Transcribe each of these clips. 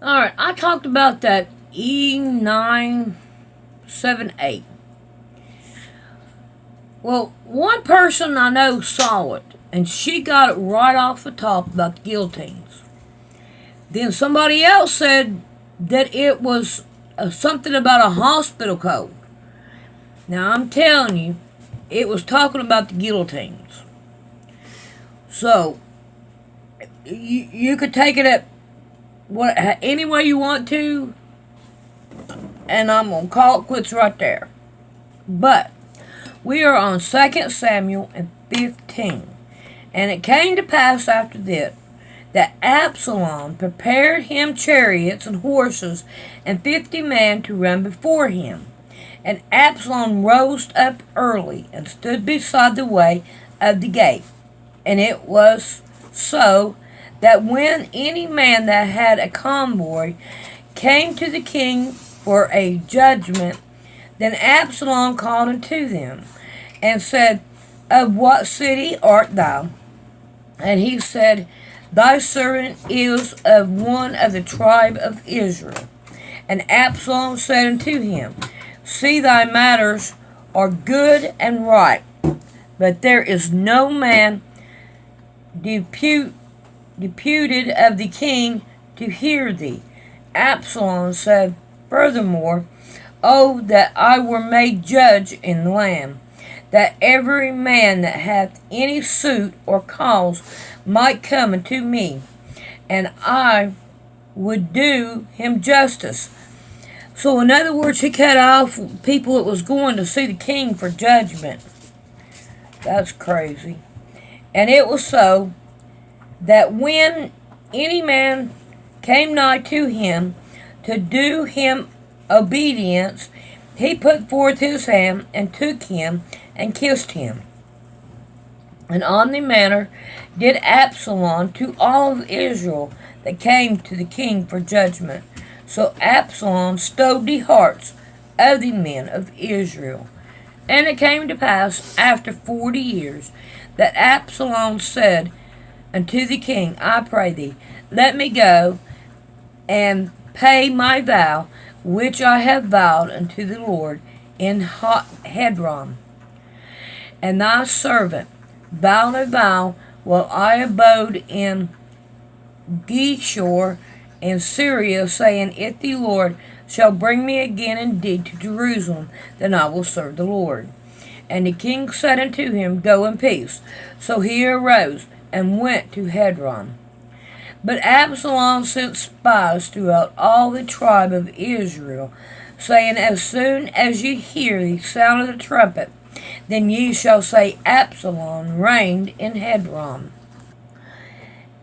Alright, I talked about that E978. Well, one person I know saw it, and she got it right off the top about the guillotines. Then somebody else said that it was something about a hospital code. Now, I'm telling you, it was talking about the guillotines. So, you could take it at any way you want to, and I'm going to call it quits right there. But we are on 2 Samuel and 15. And it came to pass after this that Absalom prepared him chariots and horses and 50 men to run before him. And Absalom rose up early and stood beside the way of the gate. And it was so that when any man that had a convoy came to the king for a judgment, then Absalom called unto them, and said, Of what city art thou? And he said, Thy servant is of one of the tribe of Israel. And Absalom said unto him, See, thy matters are good and right, but there is no man deputed of the king to hear thee. Absalom said, Furthermore, Oh, that I were made judge in the land, that every man that hath any suit or cause might come unto me, and I would do him justice. So in other words, he cut off people that was going to see the king for judgment. That's crazy. And it was so that when any man came nigh to him to do him obedience, he put forth his hand and took him and kissed him. And on the manner did Absalom to all of Israel that came to the king for judgment. So Absalom stowed the hearts of the men of Israel. And it came to pass after 40 years that Absalom said unto the king, I pray thee, let me go and pay my vow which I have vowed unto the Lord in Hebron. And thy servant vowed a vow while I abode in Geshur in Syria, saying, If the Lord shall bring me again indeed to Jerusalem, then I will serve the Lord. And the king said unto him, Go in peace. So he arose and went to Hebron. But Absalom sent spies throughout all the tribe of Israel, saying, As soon as ye hear the sound of the trumpet, then ye shall say, Absalom reigned in Hebron.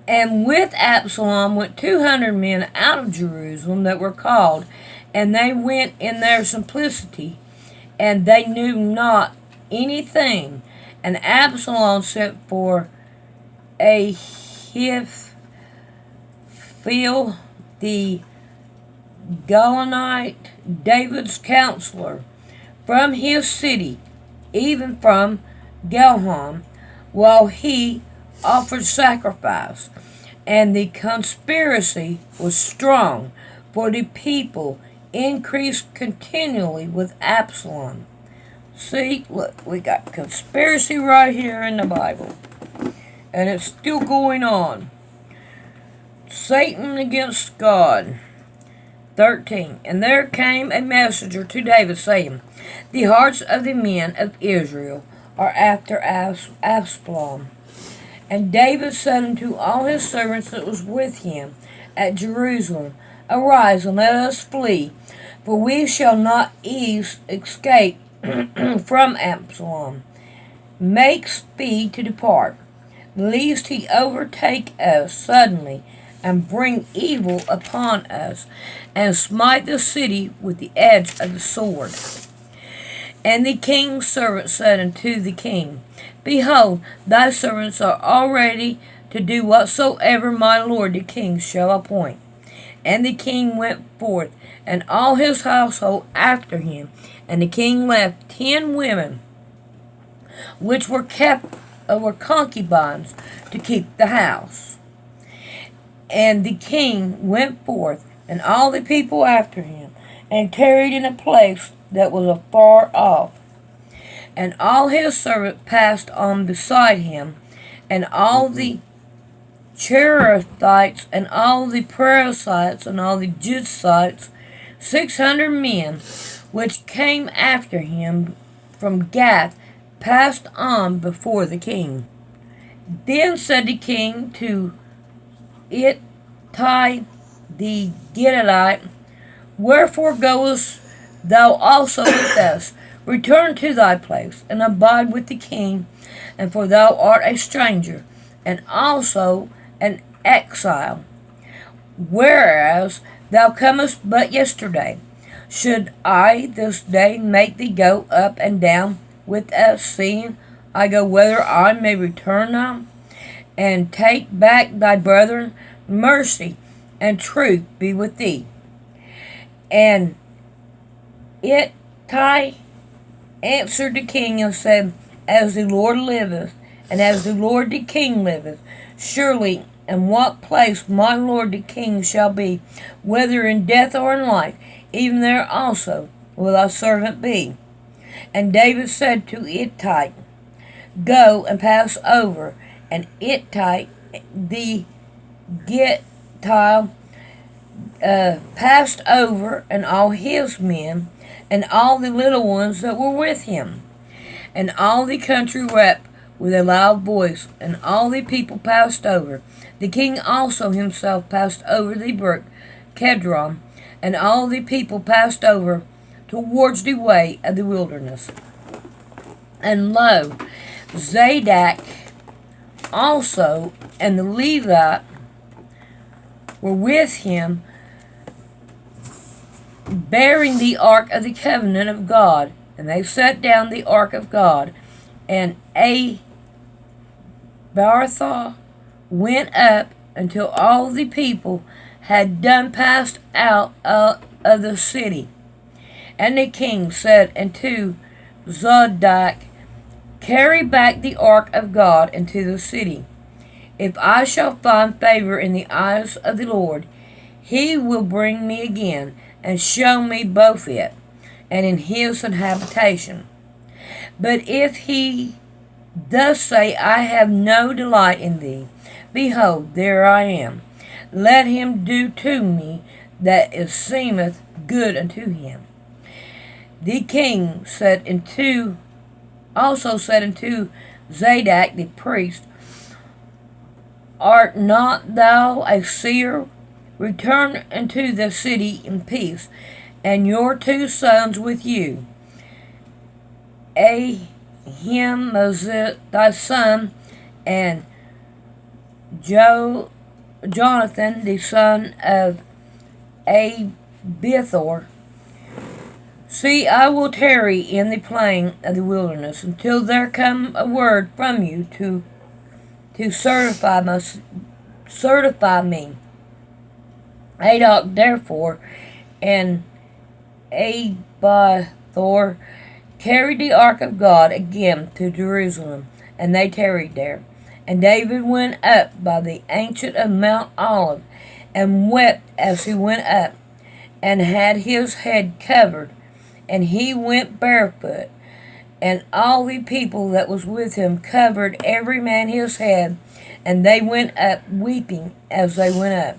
And with Absalom went 200 men out of Jerusalem that were called, and they went in their simplicity, and they knew not anything. And Absalom sent for Ahithophel the Gilonite, David's counselor, from his city, even from Gilham, while he offered sacrifice. And the conspiracy was strong, for the people increased continually with Absalom. See, look, we got conspiracy right here in the Bible. And it's still going on. Satan against God. 13. And there came a messenger to David, saying, The hearts of the men of Israel are after Absalom. And David said unto all his servants that was with him at Jerusalem, Arise, and let us flee, for we shall not escape from Absalom. Make speed to depart, lest he overtake us suddenly, and bring evil upon us, and smite the city with the edge of the sword. And the king's servant said unto the king, Behold, thy servants are all ready to do whatsoever my lord the king shall appoint. And the king went forth, and all his household after him. And the king left 10 women, which were concubines, to keep the house. And the king went forth and all the people after him, and tarried in a place that was afar off. And all his servants passed on beside him, and all the Cherethites, and all the Perizzites, and all the Jebusites, 600 men, which came after him from Gath, passed on before the king. Then said the king to Ittai the Gittite, Wherefore goest thou also with us? Return to thy place, and abide with the king, and for thou art a stranger, and also an exile, whereas thou comest but yesterday. Should I this day make thee go up and down with us, seeing I go whither I may return now, and take back thy brethren? Mercy and truth be with thee. And Ittai answered the king and said, As the Lord liveth, and as the Lord the king liveth, surely in what place my lord the king shall be, whether in death or in life, even there also will thy servant be. And David said to Ittai, Go and pass over. And Ittai the Gittite passed over, and all his men, and all the little ones that were with him. And all the country wept with a loud voice, and all the people passed over. The king also himself passed over the brook Kedron, and all the people passed over towards the way of the wilderness. And lo, Zadok also and the Levite were with him, bearing the ark of the covenant of God. And they set down the ark of God, and Abiathar went up until all the people had done passed out of the city. And the king said unto Zadok, Carry back the ark of God into the city. If I shall find favor in the eyes of the Lord, he will bring me again, and show me both it, and in his habitation. But if he thus say, I have no delight in thee, behold, there I am. Let him do to me that it seemeth good unto him. The king also said unto Zadok the priest, Art not thou a seer? Return into the city in peace, and your 2 sons with you, Ahimaaz thy son, and Jonathan the son of Abiathar. See, I will tarry in the plain of the wilderness until there come a word from you to certify me. Zadok therefore and Abiathar carried the ark of God again to Jerusalem, and they tarried there. And David went up by the ancient of Mount Olive, and wept as he went up, and had his head covered, and he went barefoot. And all the people that was with him covered every man his head, and they went up weeping as they went up.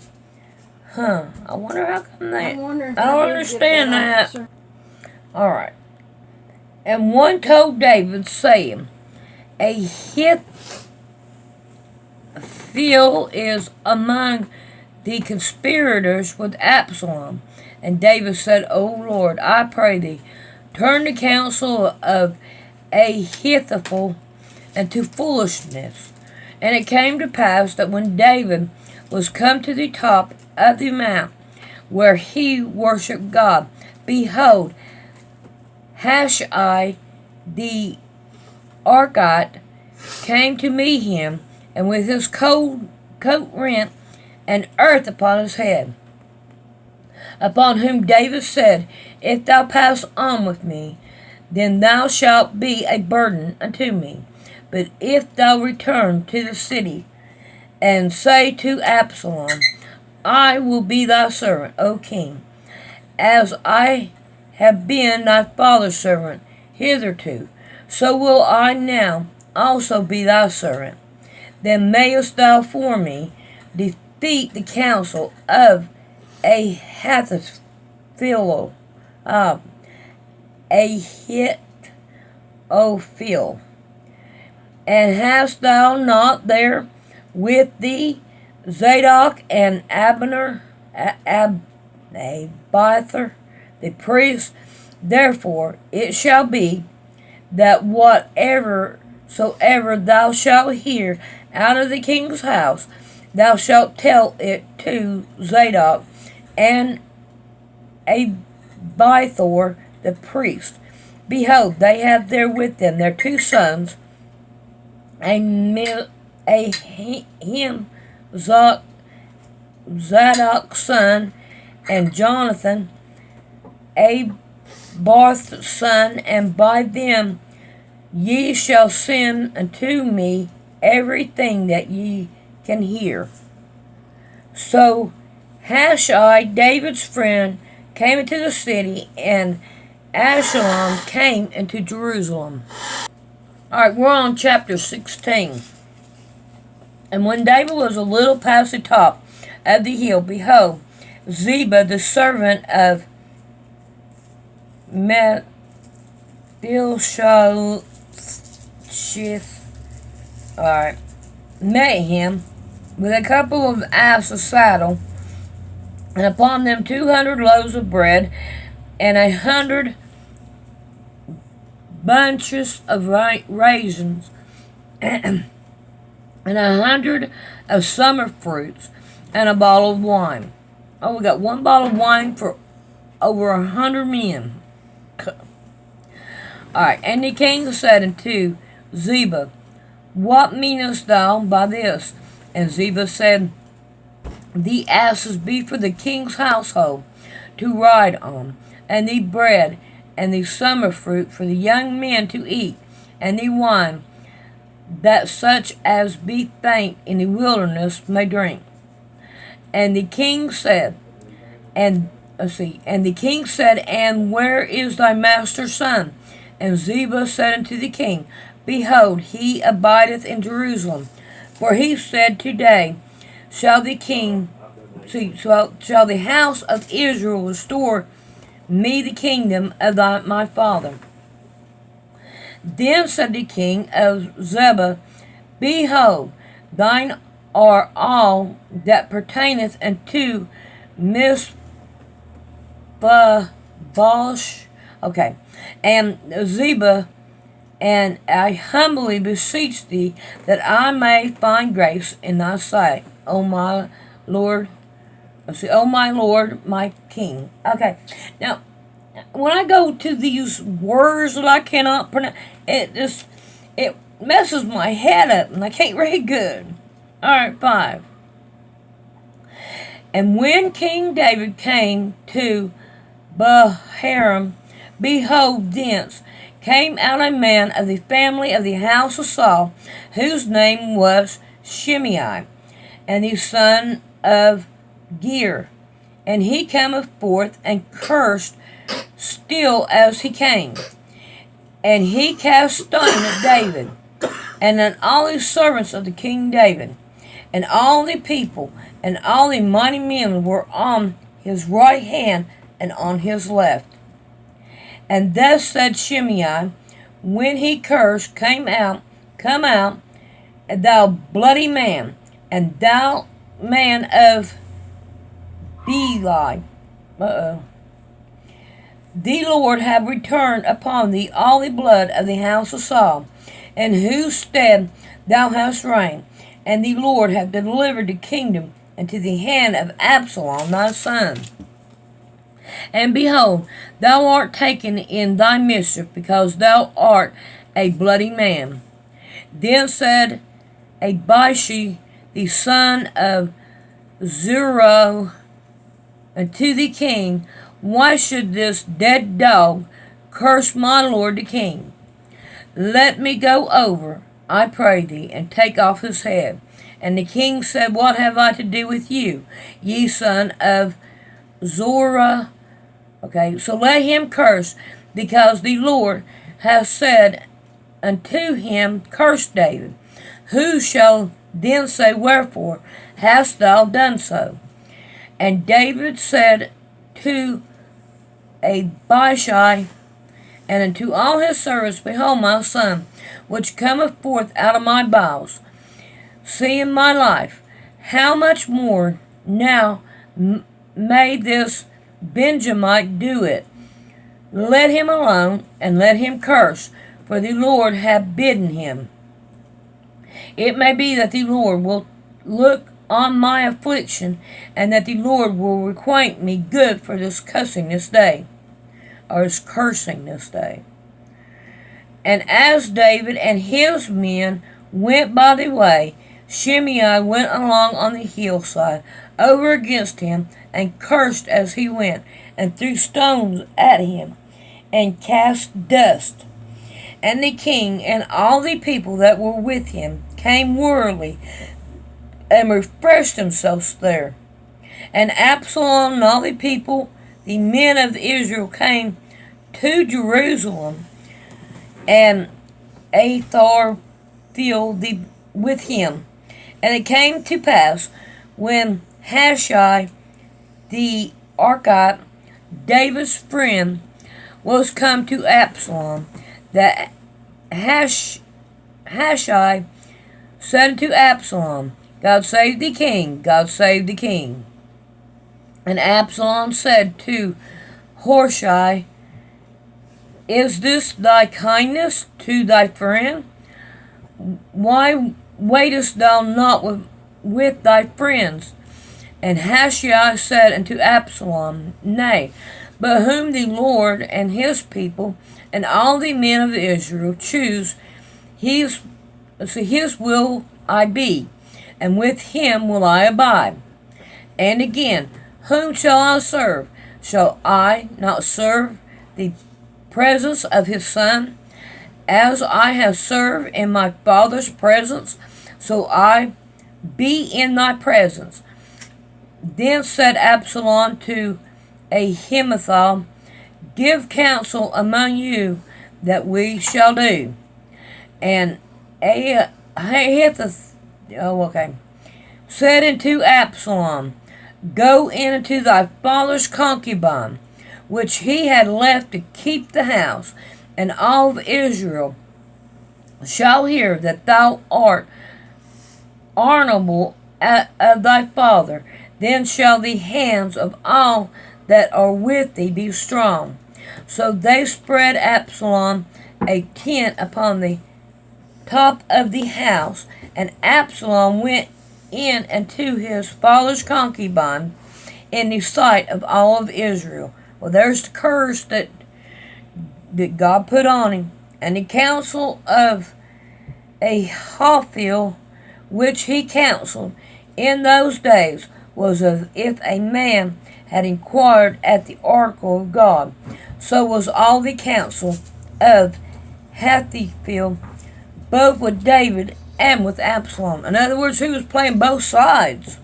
I wonder how come that. I don't understand that. Alright. And one told David, saying, Ahithophel is among the conspirators with Absalom. And David said, O Lord, I pray thee, turn the counsel of Ahithophel into foolishness. And it came to pass that when David was come to the top of the mount where he worshipped God, behold, Hushai the Archite came to meet him, and with his coat rent, and earth upon his head. Upon whom David said, If thou pass on with me, then thou shalt be a burden unto me. But if thou return to the city, and say to Absalom, I will be thy servant, O king, as I have been thy father's servant hitherto, so will I now also be thy servant. Then mayest thou for me defeat the counsel of Ahithophel, Ahithophel. And hast thou not there with thee Zadok and Abiathar the priest? Therefore it shall be that whatever soever thou shalt hear out of the king's house, thou shalt tell it to Zadok and Abiathar the priest. Behold, they have there with them their two sons, Zadok's son, and Jonathan, Abiathar's son, and by them ye shall send unto me everything that ye can hear. So Hushai, David's friend, came into the city, and Absalom came into Jerusalem. Alright, we're on chapter 16. And when David was a little past the top of the hill, behold, Ziba, the servant of Mephibosheth, met him with a couple of asses saddle, and upon them 200 loaves of bread, and 100 bunches of raisins, and 100 of summer fruits, and a bottle of wine. Oh, we got one bottle of wine for over 100 men. Alright, and the king said unto Ziba, What meanest thou by this? And Ziba said, The asses be for the king's household to ride on, and the bread and the summer fruit for the young men to eat, and the wine that such as be faint in the wilderness may drink. And the king said, And where is thy master's son? And Ziba said unto the king, Behold, he abideth in Jerusalem. For he said, Today shall the house of Israel restore me the kingdom of my father. Then said the king of Zebah, Behold, thine are all that pertaineth unto Mephibosheth. Okay. And Ziba, and I humbly beseech thee that I may find grace in thy sight, O my Lord. O my Lord, my King. Okay. Now, when I go to these words that I cannot pronounce, it messes my head up, and I can't read good. Alright, 5. And when King David came to Bahurim, behold, thence came out a man of the family of the house of Saul, whose name was Shimei, and the son of Ger. And he cometh forth and cursed still as he came. And he cast stone at David, and at all the servants of the king David. And all the people and all the mighty men were on his right hand and on his left. And thus said Shimei, when he cursed, Come out, thou bloody man, and thou man of Beli. The Lord have returned upon thee all the blood of the house of Saul, in whose stead thou hast reigned, and the Lord have delivered the kingdom into the hand of Absalom thy son. And behold, thou art taken in thy mischief, because thou art a bloody man. Then said Abishai the son of Zeruiah unto the king, Why should this dead dog curse my lord the king? Let me go over, I pray thee, and take off his head, And the king said, What have I to do with you, ye son of Zorah? Okay, so let him curse, because the Lord hath said unto him, Curse David. Who shall then say, Wherefore hast thou done so? And David said to Abishai and unto all his servants, Behold, my son, which cometh forth out of my bowels, seeing my life, how much more now may this Benjamite do it? Let him alone, and let him curse, for the Lord hath bidden him. It may be that the Lord will look on my affliction, and that the Lord will requite me good for this cursing this day. Or his cursing this day. And as David and his men went by the way, Shimei went along on the hillside over against him, and cursed as he went, and threw stones at him, and cast dust. And the king and all the people that were with him came wearily, and refreshed themselves there. And Absalom and all the people, the men of Israel, came to Jerusalem, and Ahithophel with him. And it came to pass, when Hushai the Archite, David's friend, was come to Absalom, that Hushai said unto Absalom, God save the king, God save the king. And Absalom said to Hushai, Is this thy kindness to thy friend? Why waitest thou not with thy friends? And Hushai said unto Absalom, Nay, but whom the Lord and his people and all the men of Israel choose, his will I be, and with him will I abide. And again, whom shall I serve? Shall I not serve the presence of his son? As I have served in my father's presence, so I be in thy presence. Then said Absalom to Ahithophel, Give counsel among you that we shall do. And Ahithophel said unto Absalom, Go in unto thy father's concubine, which he had left to keep the house, and all of Israel shall hear that thou art honorable of thy father. Then shall the hands of all that are with thee be strong. So they spread Absalom a tent upon the top of the house, and Absalom went in unto his father's concubine in the sight of all of Israel. Well, there's the curse that God put on him. And the counsel of Ahithophel, which he counseled in those days, was as if a man had inquired at the oracle of God. So was all the counsel of Ahithophel, both with David and with Absalom. In other words, he was playing both sides.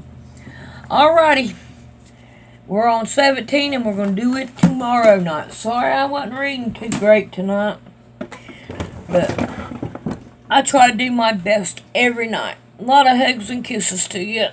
Alrighty. We're on 17, and we're going to do it tomorrow night. Sorry I wasn't reading too great tonight, but I try to do my best every night. A lot of hugs and kisses to you.